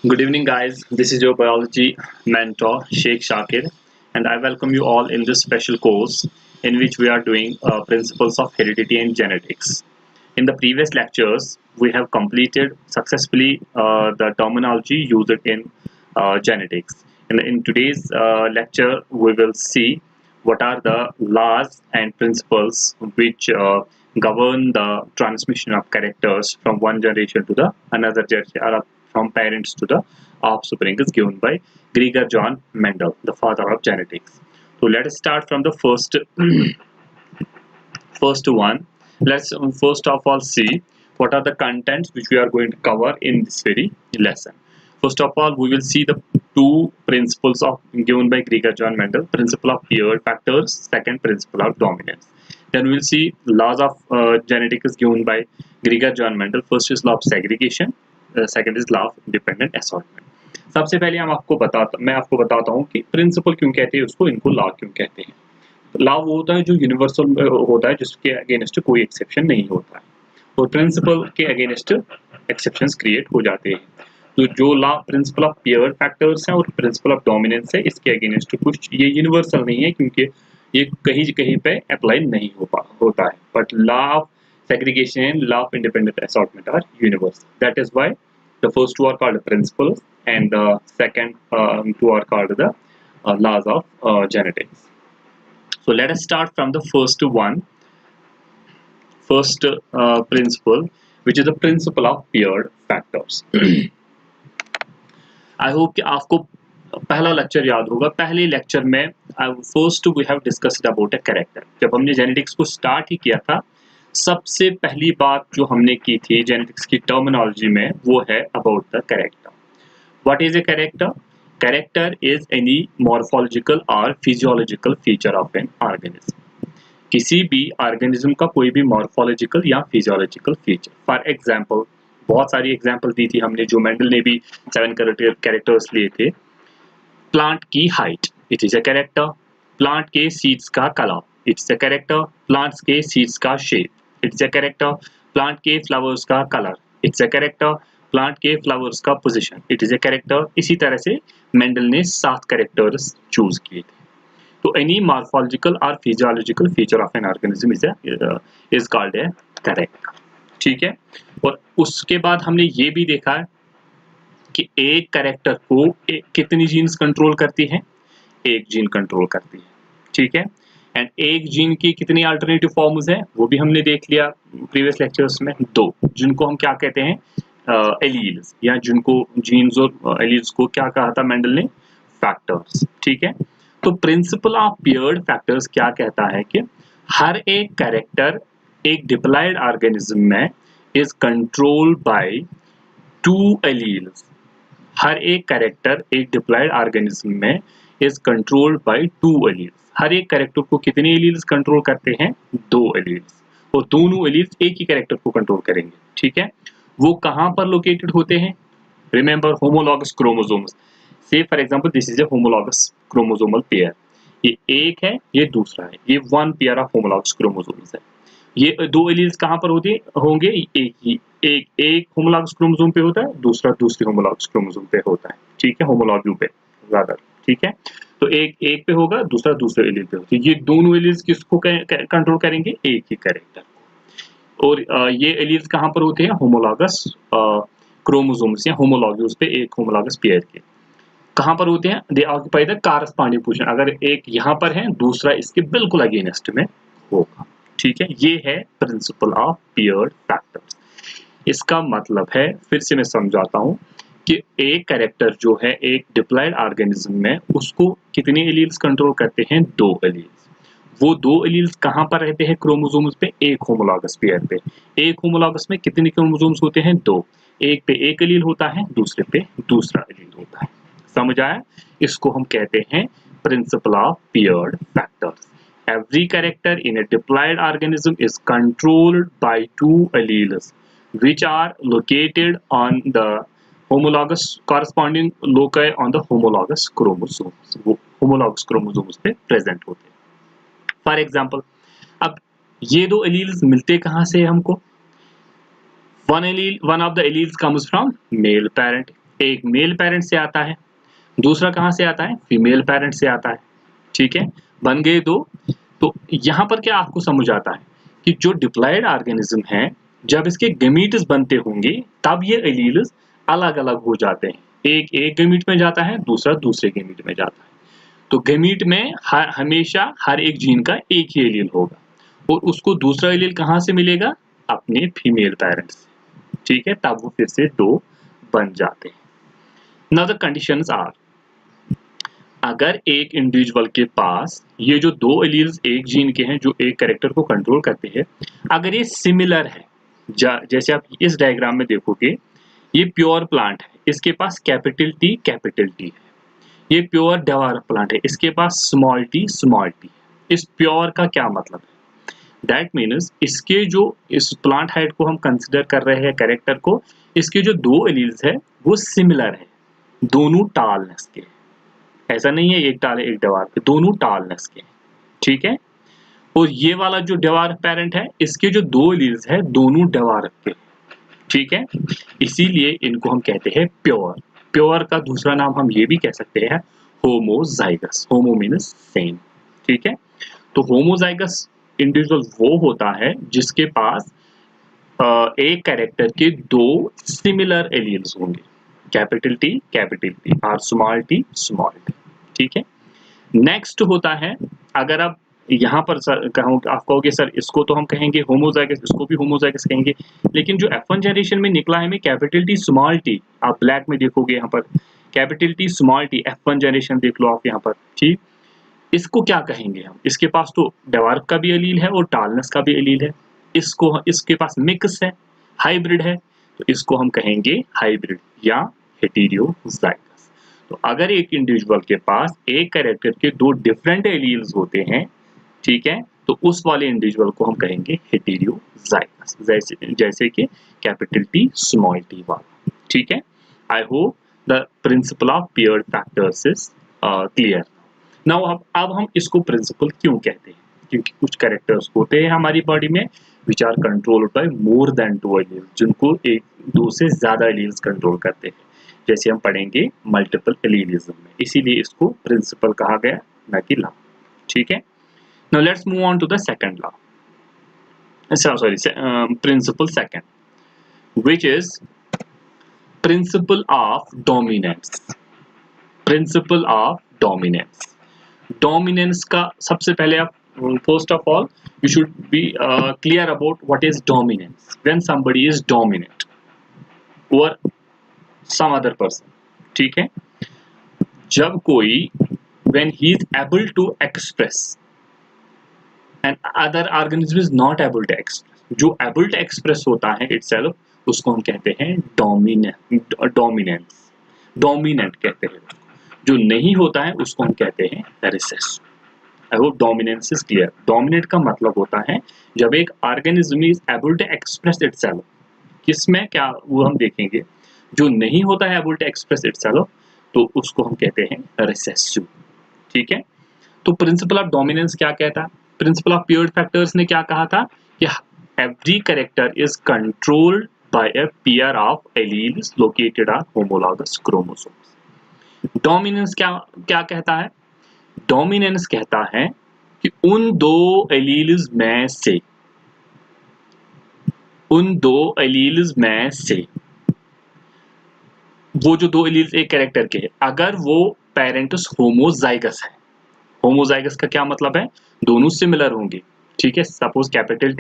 Good evening, guys. This is your biology mentor, Sheikh Shakir, and I welcome you all in this special course in which we are doing Principles of Heredity and Genetics. In the previous lectures, we have completed successfully the terminology used in genetics. In today's lecture, we will see what are the laws and principles which govern the transmission of characters from one generation to the another generation, or from parents to the offspring, is given by Gregor John Mendel, the father of genetics. So let us start from the first one. Let's first of all see what are the contents which we are going to cover in this very lesson. First of all, we will see the two principles of given by Gregor John Mendel: principle of paired factors, second principle of dominance. Then we will see laws of genetics given by Gregor John Mendel. First is law of segregation, second is law of independent assortment. सबसे पहले मैं आपको बताता हूँ कि principal क्यों कहते हैं उसको, इनको लॉ क्यों कहते हैं। लॉ वो होता है जो यूनिवर्सल होता है, जिसके अगेंस्ट कोई एक्सेप्शन नहीं होता है, और प्रिंसिपल के अगेंस्ट एक्सेप्शंस क्रिएट हो जाते हैं। तो जो law principle of pair factors है और प्रिंसिपल ऑफ डोमिनेंस है, इसके अगेंस्ट कुछ ये यूनिवर्सल नहीं है, क्योंकि ये कहीं कहीं पे अप्लाई नहीं होता है। But law of segregation and law of independent assortment are universal. That is why the first two are called principles and the second two are called the laws of genetics. So let us start from the first principle, which is the principle of paired factors. I hope कि आपको पहला lecture याद होगा। पहले lecture में first we have discussed about a character. जब हमने genetics को स्टार्ट ही किया था, सबसे पहली बात जो हमने की थी जेनेटिक्स की टर्मिनोलॉजी में, वो है about the character. What is a character? Character is any morphological और physiological feature of an organism. किसी भी ऑर्गेनिज्म का कोई भी मॉर्फोलॉजिकल या फिजियोलॉजिकल फीचर। फॉर एग्जांपल, बहुत सारी एग्जांपल दी थी हमने, जो मेंडल ने भी 7 कैरेक्टर्स लिए थे। प्लांट की height, it is a character. Plant के सीड्स का colour, it's a character. Plants के सीड्स का shape, it's a character. Plant के फ्लावर्स का colour, it's a character. Plant के फ्लावर्स का position, it is a character. इसी तरह से मेंडल ने 7 कैरेक्टर्स चूज किए थे। तो एनी मॉर्फोलॉजिकल और physiological feature of an organism is called a character. ठीक है। और उसके बाद हमने ये भी देखा है कि एक कैरेक्टर को कितनी जीन्स कंट्रोल करती हैं? एक जीन कंट्रोल करती है। ठीक है। एंड एक जीन की कितनी अल्टरनेटिव फॉर्म्स हैं, वो भी हमने देख लिया प्रीवियस लेक्चर्स में, 2, जिनको हम क्या कहते हैं, एलील्स, या जिनको जीन्स और एलील्स को क्या कहा था मेंडल ने? फैक्टर्स। ठीक है। तो प्रिंसिपल ऑफ पेयर्ड फैक्टर्स क्या कहता है कि हर एक कैरेक्टर एक डिप्लॉयड ऑर्गेनिज्म में इज कंट्रोल्ड बाय 2 एलील्स। हर एक कैरेक्टर एक डिप्लॉयड ऑर्गेनिज्म में इज कंट्रोल्ड बाय 2 एलील्स। हर एक कैरेक्टर को कितने एलील्स कंट्रोल करते हैं? 2 एलील्स। और दोनों एलील्स एक ही कैरेक्टर को कंट्रोल करेंगे। ठीक है। वो कहां पर लोकेटेड होते हैं? Remember, homologous chromosomes. Say for example, this is a homologous chromosomal pair. ये एक है, ये दूसरा है, ये 1 पेयर ऑफ होमोलॉगस क्रोमोसोम्स है। ये 2 एलील्स कहां पर होंगे? एक होमोलॉगस क्रोमोसोम पे होता है, दूसरा दूसरे होमोलॉगस क्रोमोसोम पे होता है। ठीक है, होमोलॉग्यू पे ज्यादा। ठीक है। तो एक पे होगा, दूसरा दूसरे एलील पे होता है। ये दोनों एलील्स किसको कंट्रोल करेंगे? एक ही कैरेक्टर। और ये एलील्स कहां पर होते हैं? होमोलॉगस क्रोमोसोम्स या होमोलॉग्यूल्स पे, एक होमोलॉगस पेयर के कहां पर होते हैं? दे ऑक्यूपाई द कॉरस्पॉन्डिंग पोजीशन। अगर एक यहां पर है, दूसरा इसके बिल्कुल अगेंस्ट में होगा। ठीक है। ये है प्रिंसिपल ऑफ पेयर्ड फैक्टर्स। इसका मतलब है, फिर से मैं समझाता हूं, कि एक कैरेक्टर जो है एक डिप्लॉयड ऑर्गेनिज्म में, उसको कितने एलील्स कंट्रोल करते हैं? 2 एलील्स। वो 2 एलील्स कहां पर रहते हैं क्रोमोसोम्स पे? एक होमोलॉगस पेयर पे। एक होमोलॉगस में कितने क्रोमोसोम्स होते हैं? 2। एक पे एक एलील होता है, दूसरे पे दूसरा एलील होता है। समझ आया? इसको हम कहते हैं principle of paired factors. Every character in a diploid organism is controlled by 2 alleles, which are located on the homologous corresponding loci on the homologous chromosomes. वो homologous chromosomes पे present होते हैं। For example, अब ये 2 alleles मिलते कहाँ से हमको? One of the alleles comes from male parent, एक मेल पेरेंट से आता है, दूसरा कहाँ से आता है, फीमेल पेरेंट से आता है। ठीक है, बन गए दो। तो यहाँ पर क्या आपको समझ आता है कि जो डिप्लॉयड ऑर्गेनिज्म है, जब इसके गमीट्स बनते होंगे तब ये एलील्स अलग अलग हो जाते हैं। एक गमीट में जाता है, दूसरा दूसरे गमीट में जाता है। तो गमीट में हमेशा हर एक जीन का एक ही एलील होगा और उसको दूसरा एलील कहाँ से मिलेगा, अपने फीमेल पेरेंट से। ठीक है, तब वो फिर से दो बन जाते हैं। नाउ द कंडीशंस आर, अगर एक इंडिविजुअल के पास ये जो दो एलील्स एक जीन के हैं जो एक कैरेक्टर को कंट्रोल करते हैं, अगर ये सिमिलर है, जैसे आप इस डायग्राम में देखोगे, ये प्योर प्लांट है, इसके पास कैपिटल टी है। ये प्योर डेवार्फ प्लांट है, इसके पास स्मॉल टी है। इस प्योर का क्या मतलब है, दैट मीन्स इसके जो इस प्लांट हाइट को हम कंसिडर कर रहे हैं कैरेक्टर को, इसके जो दो एलील्स है वो सिमिलर है, दोनों टालनेस के। ऐसा नहीं है एक टाल है एक डेवार्फ के, दोनों टालनेस के। ठीक है, और ये वाला जो डेवार्फ पेरेंट है, इसके जो दो एलील्स है दोनों डेवार्फ के। ठीक है, इसीलिए इनको हम कहते हैं प्योर। प्योर का दूसरा नाम हम ये भी कह सकते हैं होमोजाइगस। होमो मीन्स सेम। ठीक है, तो होमोजाइगस इंडिविजुअल वो होता है जिसके पास एक कैरेक्टर के दो सिमिलर एलील्स होंगे, कैपिटल टी और स्मॉल टी। ठीक है, नेक्स्ट होता है, अगर आप यहाँ पर आप कहोगे सर इसको तो हम कहेंगे होमोजाइगस, इसको भी होमोजाइगस कहेंगे, लेकिन जो F1 जनरेशन में निकला है में कैपिटल टी स्मॉल टी, आप ब्लैक में देखोगे यहाँ पर capital T small T, F1 generation देख लो आप यहाँ पर। ठीक, इसको क्या कहेंगे हम, इसके पास तो डेवार्फ का भी एलील है और टालनेस का भी एलील है, इसके पास मिक्स है, हाइब्रिड है, तो इसको हम कहेंगे हाइब्रिड या हेटेरोजाइगस। तो अगर एक इंडिविजुअल के पास एक कैरेक्टर के दो डिफरेंट एलील्स होते हैं, ठीक है, तो उस वाले इंडिविजुअल को हम कहेंगे हेटेरोजाइगस, जैसे कि कैपिटल टी स्मॉल टी वाला। ठीक है, I hope the principle of paired factors is clear. Now अब हम इसको प्रिंसिपल क्यों कहते हैं, क्योंकि कुछ कैरेक्टर्स होते हैं हमारी बॉडी में which are controlled by more than two alleles, जिनको एक दो से ज्यादा एलील्स कंट्रोल करते हैं, जैसे हम पढ़ेंगे मल्टीपल एलीलिज्म में, इसीलिए इसको प्रिंसिपल कहा गया, ना कि लॉ। ठीक है, now let's move on to the second law, principle second, which is principle of dominance. Principle of dominance, dominance का सबसे पहले आप first of all you should be clear about what is dominance. When somebody is dominant over some other person, ठीक है, जब कोई when he is able to express and other organism is not able to express, जो able to express होता है itself, उसको हम कहते हैं dominance, dominant कहते हैं। जो नहीं होता है उसको हम कहते हैं recessive। I hope dominance is clear. Dominate का मतलब होता है जब एक organism is able to express itself, किसमें क्या वो हम देखेंगे, जो नहीं होता है able to express itself, तो उसको हम कहते हैं recessive। ठीक है, तो प्रिंसिपल ऑफ डोमिनेंस क्या कहता है, प्रिंसिपल ऑफ पेयर्ड फैक्टर्स ने क्या कहा था कि every character is controlled by a pair of alleles located on homologous chromosomes। Dominance क्या कहता है, डोमिनेंस कहता है कि उन दो एलील्स में से वो जो दो एलील्स एक कैरेक्टर के हैं, अगर वो पेरेंट्स होमोजाइगस है, होमोजाइगस का क्या मतलब है, दोनों सिमिलर होंगे। ठीक है, suppose capital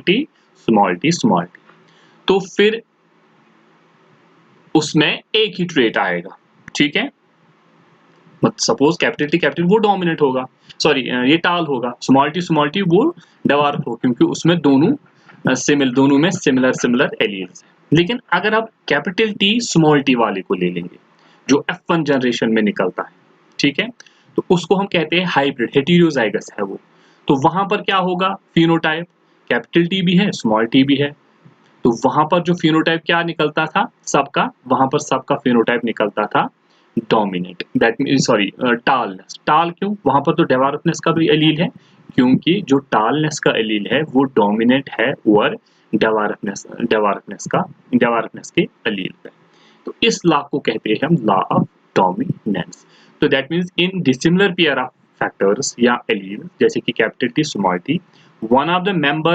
T small T, तो फिर उसमें एक ही ट्रेट आएगा। ठीक है, सपोज कैपिटल टी वो डोमिनेंट होगा, सॉरी ये टाल होगा, स्मॉल टी वो डेवार्फ हो, क्योंकि उसमें दोनों में सिमिलर एलील्स है। लेकिन अगर आप कैपिटल टी स्मॉल टी वाले को ले लेंगे जो F1 जनरेशन में निकलता है, ठीक है, तो उसको हम कहते हैं हाइब्रिड, हेटेरोजाइगस है वो। तो वहां पर क्या होगा, फिनोटाइप कैपिटल टी भी है स्मॉल टी भी है, तो वहां पर जो फिनोटाइप क्या निकलता था सबका, वहां पर सबका फिनोटाइप निकलता था डोमिनेट, दैट मींस सॉरी टालनेस। टाल क्यों, वहां पर तो डेवार्फनेस का भी एलील है, क्योंकि जो टालनेस का एलील है वो डोमिनेट है ओवर डेवार्फनेस के एलील पे। तो इस लॉ को कहते हैं हम लॉ ऑफ डोमिनेंस। तो that means in dissimilar pair of factors या एलील जैसे कि capital T small T, one of the member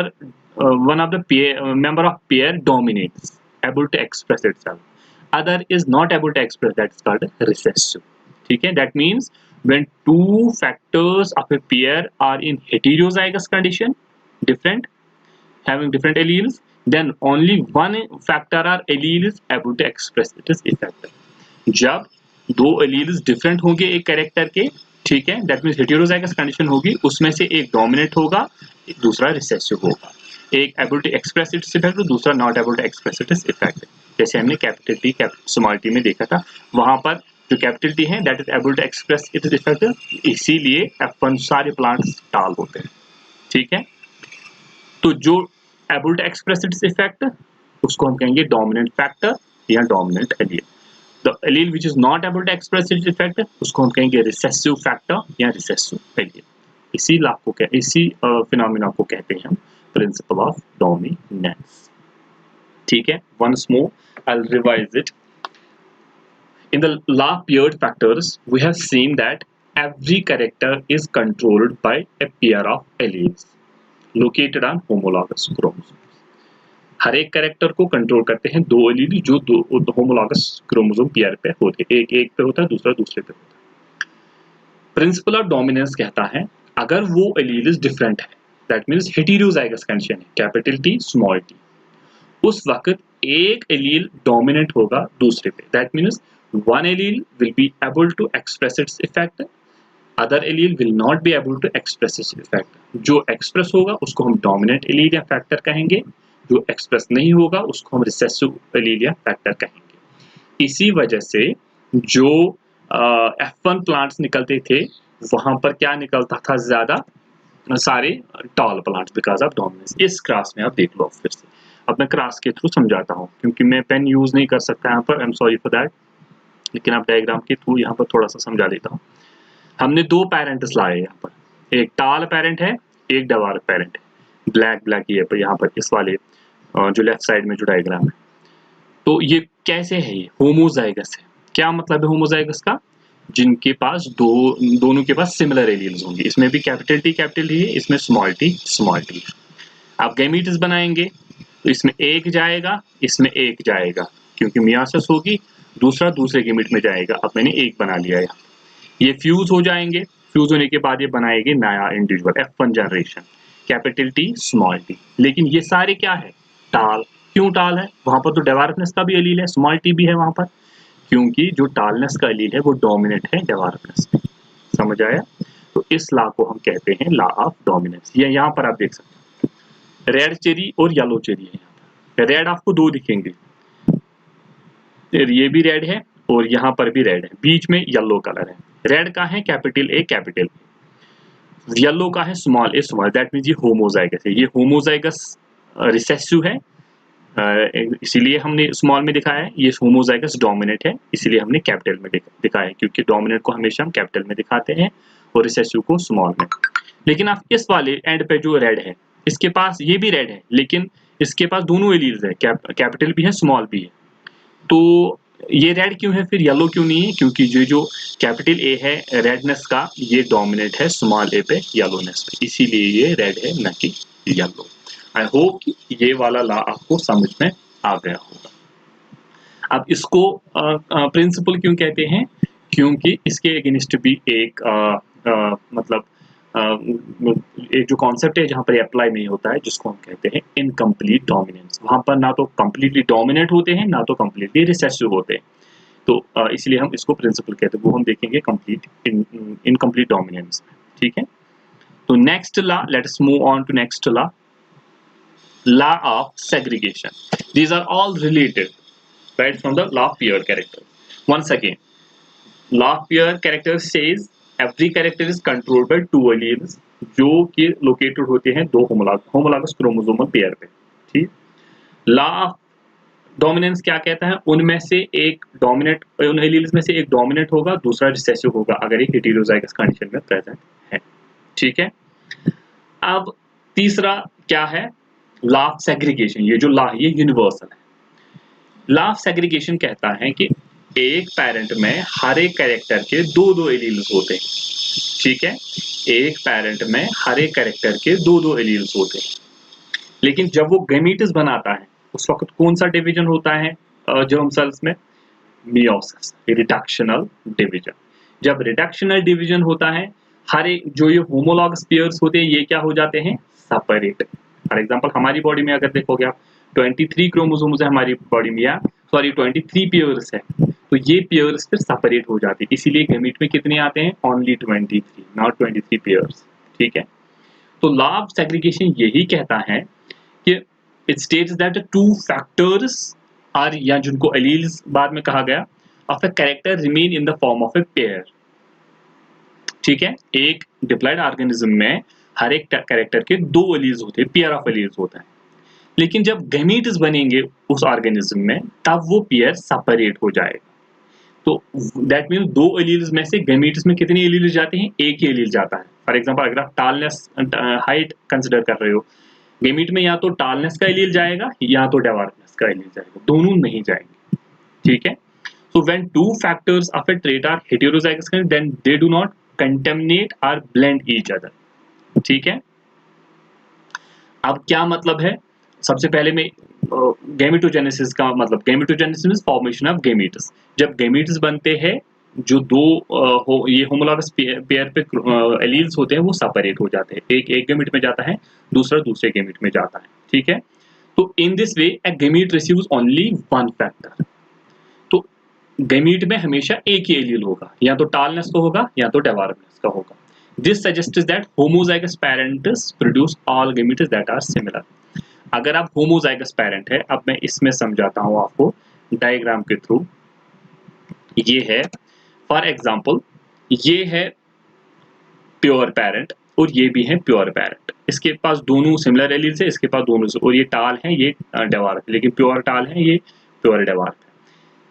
of pair dominates, able to express itself, other is not able to express, that's called recessive. ठीक है, that means when two factors of a pair are in heterozygous condition, different, having different alleles, then only one factor or allele is able to express its effect. जब दो alleles different होंगे एक character के, ठीक है, that means heterozygous condition होगी, उसमें से एक डोमिनेट होगा, दूसरा रिसेसिव होगा, एक able to express its effect, दूसरा not able to express its effect. जैसे हमने कैपिटल टी स्मॉल टी में देखा था, वहां पर जो कैपिटल टी है that is able to express its effect, इसीलिए F1 सारे प्लांट्स टाल होते हैं। ठीक है, तो जो able to express its effect उसको हम कहेंगे डोमिनेंट फैक्टर या dominant allele. The allele which is not able to express its effect उसको हम कहेंगे recessive factor या recessive allele। इसी फिनोमेना को कहते हैं हम principle of dominance। ठीक है, once more I'll revise it। In the law of paired factors we have seen that every character is controlled by a pair of alleles located on homologous chromosomes। हर एक character को control करते हैं दो allele जो दो homologous chromosome pair पे होते हैं, एक पे होता है, दूसरा दूसरे पे होता है। प्रिंसिपल ऑफ डोमिनेंस कहता है अगर वो एलील्स डिफरेंट है, दैट मींस हेटेरोजाइगस कंडीशन है, कैपिटल टी स्मॉल टी, उस वक्त एक एलील डोमिनेंट होगा दूसरे पे, that means one allele will be able to express its effect, other allele will not be able to express its effect. जो express होगा उसको हम डोमिनेंट एलील या फैक्टर कहेंगे, जो एक्सप्रेस नहीं होगा उसको हम रिसेसिव एलील या फैक्टर कहेंगे। इसी वजह से जो F1 प्लांट्स निकलते थे वहां पर क्या निकलता था ज्यादा, सारे tall plants because of dominance. इस क्लास में आप देख लो फिर से, अब मैं क्लास के थ्रू समझाता हूँ क्योंकि मैं पेन यूज नहीं कर सकता यहाँ पर, I am sorry for that, लेकिन आप डायग्राम के थ्रू यहाँ पर थोड़ा सा समझा देता हूँ। हमने दो पेरेंट्स लाए यहाँ पर, एक टाल पेरेंट है, एक डवार्फ पेरेंट है, ब्लैक ही है यहाँ पर इस वाले जो लेफ्ट साइड में जो डायग्राम है। तो ये कैसे है, ये होमोजाइगस है। क्या मतलब है होमोजाइगस का, जिनके पास दोनों के पास सिमिलर एलील्स होंगे, इसमें भी कैपिटल टी है, इसमें स्मॉल टी। आप गैमीट्स बनाएंगे तो इसमें एक जाएगा, इसमें एक जाएगा, क्योंकि मियोसिस होगी, दूसरा दूसरे गैमीट में जाएगा। अब मैंने एक बना लिया है, ये फ्यूज हो जाएंगे, फ्यूज होने के बाद ये बनाएंगे नया individual F1 generation, capital T small T. लेकिन ये सारे क्या है, टाल। क्यों टाल है, वहां पर तो डेवार्फनेस का भी एलील है, स्मॉल टी भी है वहां पर, क्योंकि जो टालनेस का एलील है वो डोमिनेंट है डेवार्फनेस में। समझ आया? तो इस लॉ को हम कहते हैं लॉ ऑफ डोमिनेंस। ये यहाँ पर आप देख सकते हैं, रेड चेरी और येलो चेरी है। यहाँ पर रेड आपको दो दिखेंगे, ये भी रेड है और यहाँ पर भी रेड है, बीच में येलो कलर है। रेड का है कैपिटल ए, येलो का है small A small, that means ये होमोजाइगस है। ये होमोजाइगस रिसेसिव है, इसीलिए हमने स्मॉल में दिखाया है। ये होमोजाइगस डोमिनेंट है, इसीलिए हमने कैपिटल में दिखाया है, क्योंकि डोमिनेंट को हमेशा हम कैपिटल में दिखाते हैं और रिसेसिव को स्मॉल में। लेकिन आप इस वाले एंड पे जो रेड है, इसके पास ये भी रेड है, लेकिन इसके पास दोनों एलील्स है, कैपिटल भी है स्मॉल भी है। तो ये रेड क्यों है, फिर येलो क्यों नहीं है? क्योंकि जो कैपिटल ए है रेडनेस का, ये डोमिनेंट है स्मॉल ए पे येलोनेस पे, इसीलिए ये रेड है न कि येलो। आई होप ये वाला लॉ आपको समझ में आ गया होगा। अब इसको प्रिंसिपल क्यों कहते हैं, क्योंकि इसके अगेंस्ट भी एक मतलब एक जो कॉन्सेप्ट है जहाँ पर अप्लाई नहीं होता है, जिसको हम कहते हैं इनकम्प्लीट डोमिनेंस। वहां पर ना तो कंप्लीटली डोमिनेंट होते हैं, ना तो कंप्लीटली रिसेसिव होते हैं। तो इसलिए हम इसको प्रिंसिपल कहते हैं, वो हम देखेंगे कंप्लीट इनकम्प्लीट डोमिनेंस में। ठीक है, तो next law, let's move on to next law, law of segregation. These are all related right from the law of paired character. Once again, law of paired character says every character is controlled by two alleles जो कि located होते हैं दो homologous chromosomal pair पे। ठीक, law of dominance क्या कहता है, उनमें से एक डोमिनेंट, उन एलील्स में से एक डोमिनेंट होगा, दूसरा रिसेसिव होगा अगर एक हेटेरोजाइगस कंडीशन में प्रेजेंट है। ठीक है, अब तीसरा क्या है, लॉ ऑफ सेग्रीगेशन। ये जो लॉ है ये यूनिवर्सल है, लॉ ऑफ सेग्रीगेशन कहता है कि एक पेरेंट में हर एक कैरेक्टर के दो दो एलील्स होते हैं, ठीक है, एक पेरेंट में हर एक कैरेक्टर के दो दो एलील्स होते हैं, लेकिन जब वो गैमीट्स बनाता है उस वक्त कौन सा डिवीजन होता है जर्म सेल्स में? Meiosis, reductional division. जब रिडक्शनल डिवीजन होता है, हर एक जो ये होमोलॉगस पेयर्स होते हैं ये क्या हो जाते हैं? सेपरेट। फॉर एग्जांपल हमारी बॉडी में अगर देखोगे आप 23 क्रोमोसोम्स है हमारी बॉडी में, या सॉरी 23 पेयर्स है, तो ये पेयर्स फिर सेपरेट हो जाते हैं, इसीलिए गैमीट में कितने आते हैं? ओनली 23, नॉट 23 पेयर्स, ठीक है। तो लॉ ऑफ सेग्रीगेशन यही कहता है कि it states that two factors are, या जिनको एलील्स बाद में कहा गया, of a character remain in the form of a pair, ठीक है। एक डिप्लॉयड ऑर्गेनिज्म में हर एक कैरेक्टर के दो एलील्स होते हैं, पेयर ऑफ एलील्स होता है, लेकिन जब गैमीट्स बनेंगे उस ऑर्गेनिज्म में तब वो पेयर सेपरेट हो जाएगा। तो दैट मीन्स दो एलील्स में से गैमीट्स में कितने एलील्स जाते हैं? एक ही एलील जाता है। फॉर एग्जांपल अगर आप टालनेस हाइट कंसिडर कर रहे हो, गैमीट में या तो टालनेस का एलील जाएगा या तो डेवार्फनेस का एलील जाएगा, दोनों नहीं जाएंगे, ठीक है। So when two factors of a trait are heterozygous then they do not contaminate और ब्लेंड ईच अदर, ठीक है। अब क्या मतलब है? सबसे पहले में गैमेटोजेनेसिस का मतलब, gametogenesis means formation of gametes. जब गैमीट्स बनते हैं, जो दो ये होमोलॉगस पेयर पे एलील्स होते हैं वो सेपरेट हो जाते हैं, एक गैमीट में जाता है, दूसरा दूसरे गैमीट में जाता है, ठीक है। तो in this way A gamete receives only one factor. तो गैमीट में हमेशा एक ही एलील होगा, या तो टालनेस का होगा या तो डेवार्फनेस का होगा। This suggests that homozygous parents produce all gametes that are similar. अगर आप होमोजाइगस पेरेंट है, अब मैं इसमें समझाता हूं आपको डायग्राम के थ्रू। ये है फॉर एग्जांपल, ये है प्योर पेरेंट और ये भी है प्योर पेरेंट, इसके पास दोनों सिमिलर एलील्स है, इसके पास दोनों से, और ये टाल है ये डेवार्फ, लेकिन प्योर टाल है ये प्योर डेवार्फ है।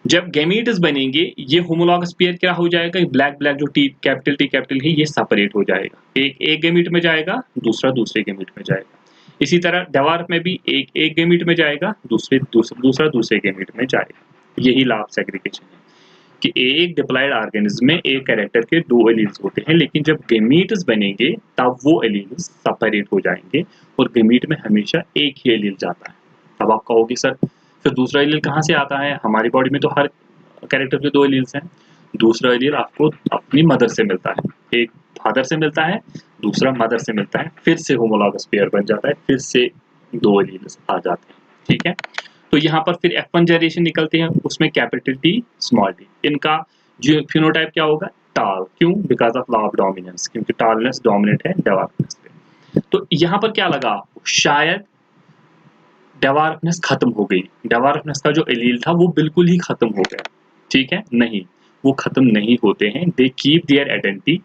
जब गैमीट्स बनेंगे ये होमोलॉगस पेयर क्या हो जाएगा? ब्लैक ब्लैक जो टी कैपिटल है ये सेपरेट हो जाएगा, एक गैमीट में जाएगा, दूसरा दूसरे गैमीट में जाएगा। इसी तरह डेवार्फ में भी एक गैमीट में जाएगा, दूसरा दूसरे गैमीट में जाएगा। यही लॉ ऑफ सेग्रीगेशन है कि एक डिप्लॉयड ऑर्गेनिज्म में एक कैरेक्टर के दो एलील्स होते हैं, लेकिन जब गैमीट्स बनेंगे तब वो एलील्स सेपरेट हो जाएंगे और गैमीट में हमेशा एक ही एलील जाता है। अब आप कहोगे सर फिर दूसरा एलील कहाँ से आता है? हमारी बॉडी में तो हर कैरेक्टर के दो एलील्स हैं। दूसरा एलील आपको अपनी मदर से मिलता है, एक फादर से मिलता है, दूसरा मदर से मिलता है, फिर से होमोलॉगस पेयर बन जाता है, फिर से दो एलील्स आ जाते हैं, ठीक है। तो यहाँ पर फिर F1 जनरेशन निकलते हैं, उसमें कैपिटल टी स्मॉल टी, इनका जो फिनोटाइप क्या होगा? टाल। क्यों? Because of law of dominance, क्योंकि टालनेस डोमिनेट है डेवार्फनेस पे। तो यहाँ पर क्या लगा आपको? शायद डेवार्फनेस खत्म हो गई, डेवार्फनेस का जो एलील था वो बिल्कुल ही खत्म हो गया, ठीक है। नहीं, वो खत्म नहीं होते हैं, they keep their identity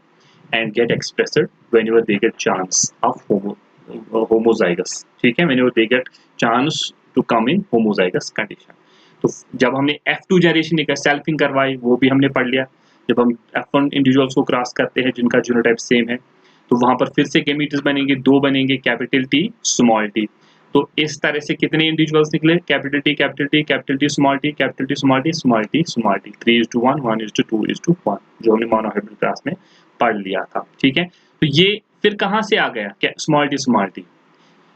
and get expressed whenever they get chance of homozygous, ठीक है, whenever they get chance to come in homozygous condition. तो जब हमने F2 जनरेशन निकल सेल्फिंग करवाई वो भी हमने पढ़ लिया। जब हम F1 इंडिविजुअल्स को क्रॉस करते हैं जिनका जीनोटाइप सेम है, तो वहां पर फिर से गैमीट्स बनेंगे, दो बनेंगे, कैपिटल टी स्मॉल टी। तो इस तरह से कितने इंडिविजुअल्स निकले? Capital T capital T capital T small T capital T small T small T small T, 3:1 1:2:1, जो हमने मोनोहाइब्रिड क्लास में पढ़ लिया था, ठीक है। तो ये फिर कहाँ से आ गया? Small T small T.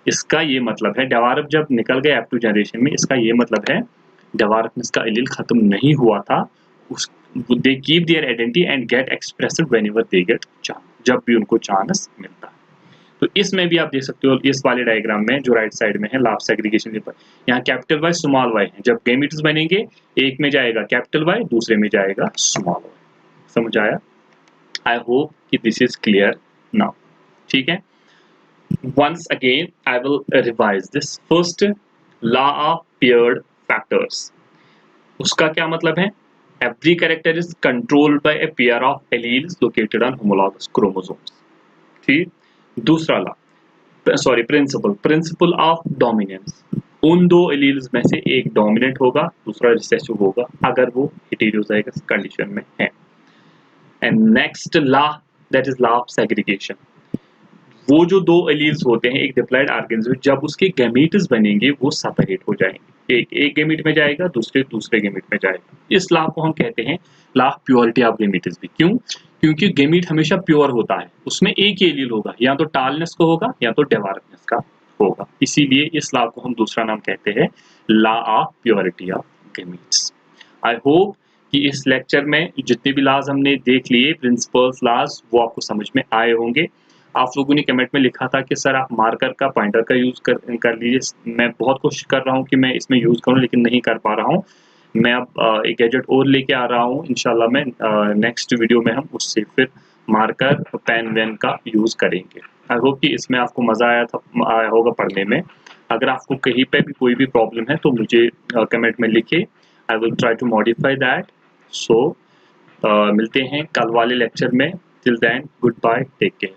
इसका ये मतलब है डेवार्फ जब निकल गए F2 जनरेशन में, इसका ये मतलब है डेवार्फनेस का एलील खत्म नहीं हुआ था, उस they keep their identity and get expressed whenever they get chance, जब भी उनको चांस मिलता है। तो इसमें भी आप देख सकते हो इस वाले डायग्राम में जो राइट साइड में है लॉ ऑफ सेग्रीगेशन पर, यहाँ कैपिटल वाई स्मॉल वाई है। जब गैमीट्स बनेंगे एक में जाएगा कैपिटल वाई, दूसरे में जाएगा स्मॉल वाई। समझ आया? आई होप कि दिस इज क्लियर नाउ, ठीक है। Once again, I will revise this. First, law of paired factors. उसका क्या मतलब है? Every character is controlled by a pair of alleles located on homologous chromosomes. ठीक? दूसरा principle of dominance. उन दो alleles में से एक dominant होगा, दूसरा recessive होगा, अगर वो heterozygous condition में है. And next law, that is law of segregation. वो जो दो एलील्स होते हैं एक डिप्लॉयड ऑर्गेनिज्म में, जब उसके गैमीट्स बनेंगे वो सेपरेट हो जाएंगे, एक गैमीट में जाएगा, दूसरे गैमीट में जाएगा। इस लॉ को हम कहते हैं law of purity of gametes भी। क्यों? क्योंकि गैमीट हमेशा प्योर होता है, उसमें एक ही एलील होगा, या तो टालनेस को होगा या तो डेवार्कनेस का होगा। इसीलिए इस लॉ को हम दूसरा नाम कहते हैं law of purity of gametes. I hope कि इस लेक्चर में जितने भी लॉज हमने देख लिए, प्रिंसिपल्स, लॉज, वो आपको समझ में आए होंगे। आप लोगों ने कमेंट में लिखा था कि सर आप मार्कर का, पॉइंटर का यूज़ कर लीजिए। मैं बहुत कोशिश कर रहा हूँ कि मैं इसमें यूज़ करूँ, लेकिन नहीं कर पा रहा हूँ। मैं अब एक गैजेट और लेके आ रहा हूँ इंशाल्लाह। मैं नेक्स्ट वीडियो में हम उससे फिर मार्कर, पेन वैन का यूज़ करेंगे। आई होप कि इसमें आपको मज़ा आया होगा पढ़ने में। अगर आपको कहीं पे भी कोई भी प्रॉब्लम है तो मुझे कमेंट में लिखिए, I will try to modify that. So मिलते हैं कल वाले लेक्चर में। Till then, good bye, take care.